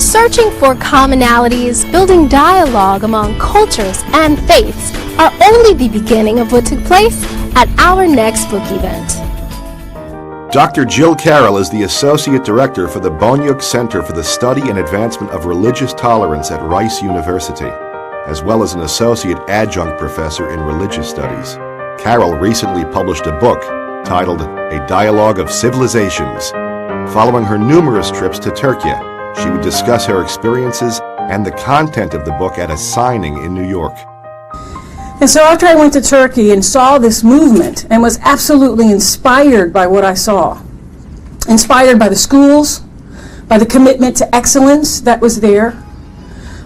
Searching for commonalities, building dialogue among cultures and faiths are only the beginning of what took place at our next book event. Dr. Jill Caroll is the Associate Director for the Bonyuk Center for the Study and Advancement of Religious Tolerance at Rice University, as well as an Associate Adjunct Professor in Religious Studies. Caroll recently published a book titled A Dialogue of Civilizations. Following her numerous trips to Turkey, she would discuss her experiences and the content of the book at a signing in New York. And so after I went to Turkey and saw this movement and was absolutely inspired by what I saw, inspired by the schools, by the commitment to excellence that was there,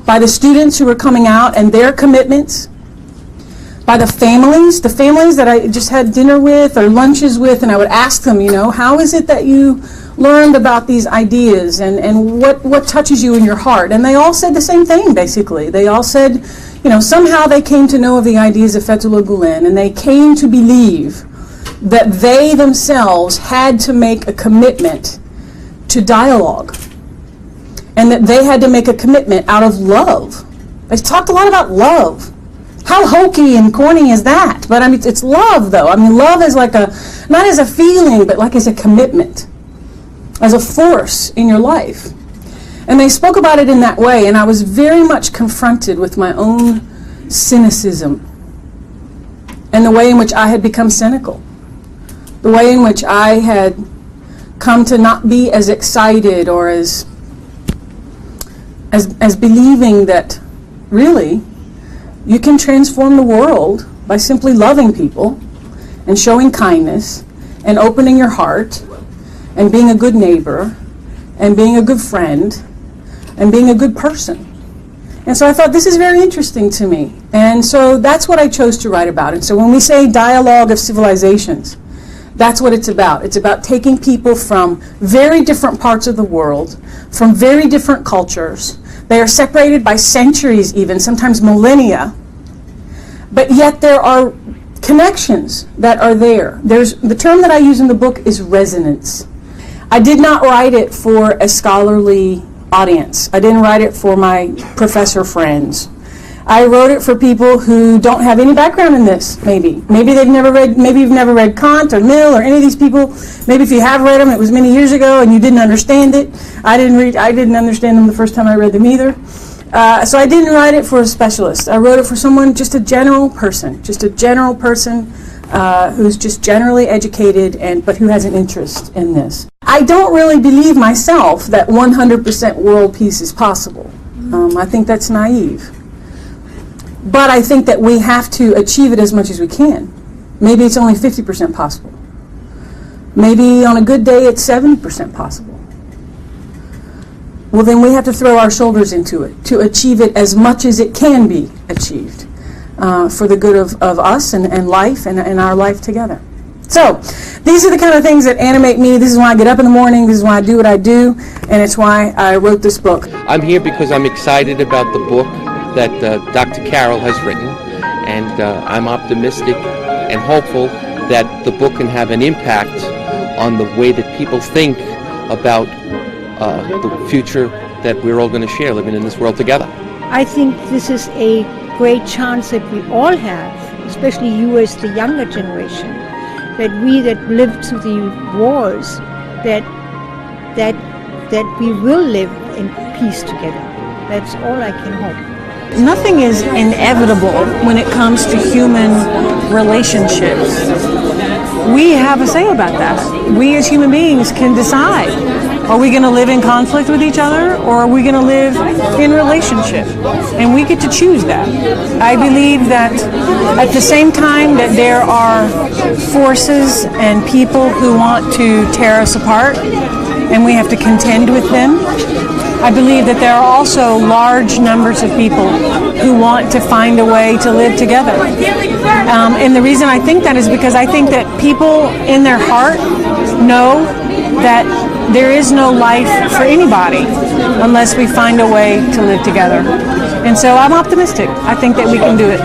by the students who were coming out and their commitments, by the families that I just had dinner with or lunches with, and I would ask them, how is it that you learned about these ideas and what touches you in your heart? And they all said the same thing, basically. They all said, somehow they came to know of the ideas of Fethullah Gulen, and they came to believe that they themselves had to make a commitment to dialogue, and that they had to make a commitment out of love. They talked a lot about love. How hokey and corny is that? But it's love, though. Love is like not as a feeling, but like as a commitment, as a force in your life. And they spoke about it in that way, and I was very much confronted with my own cynicism and the way in which I had become cynical, the way in which I had come to not be as excited or as believing that really you can transform the world by simply loving people and showing kindness and opening your heart and being a good neighbor and being a good friend and being a good person. And so I thought, this is very interesting to me. And so that's what I chose to write about. And so when we say dialogue of civilizations, that's what it's about. It's about taking people from very different parts of the world, from very different cultures. They are separated by centuries even, sometimes millennia. But yet there are connections that are there. The term that I use in the book is resonance. I did not write it for a scholarly audience. I didn't write it for my professor friends. I wrote it for people who don't have any background in this, maybe. Maybe you've never read Kant or Mill or any of these people. Maybe if you have read them, it was many years ago and you didn't understand it. I didn't understand them the first time I read them either. So I didn't write it for a specialist. I wrote it for someone, just a general person who's just generally educated but who has an interest in this. I don't really believe myself that 100% world peace is possible. I think that's naive. But I think that we have to achieve it as much as we can. Maybe it's only 50% possible. Maybe on a good day it's 70% possible. Well, then we have to throw our shoulders into it to achieve it as much as it can be achieved for the good of us and life and our life together. So these are the kind of things that animate me. This is why I get up in the morning. This is why I do what I do. And it's why I wrote this book. I'm here because I'm excited about the book that Dr. Caroll has written, and I'm optimistic and hopeful that the book can have an impact on the way that people think about the future that we're all going to share living in this world together. I think this is a great chance that we all have, especially you as the younger generation, that we that lived through the wars, that we will live in peace together. That's all I can hope. Nothing is inevitable when it comes to human relationships. We have a say about that. We as human beings can decide. Are we going to live in conflict with each other, or are we going to live in relationship? And we get to choose that. I believe that at the same time that there are forces and people who want to tear us apart, and we have to contend with them, I believe that there are also large numbers of people who want to find a way to live together. And the reason I think that is because I think that people in their heart know that there is no life for anybody unless we find a way to live together. And so I'm optimistic. I think that we can do it.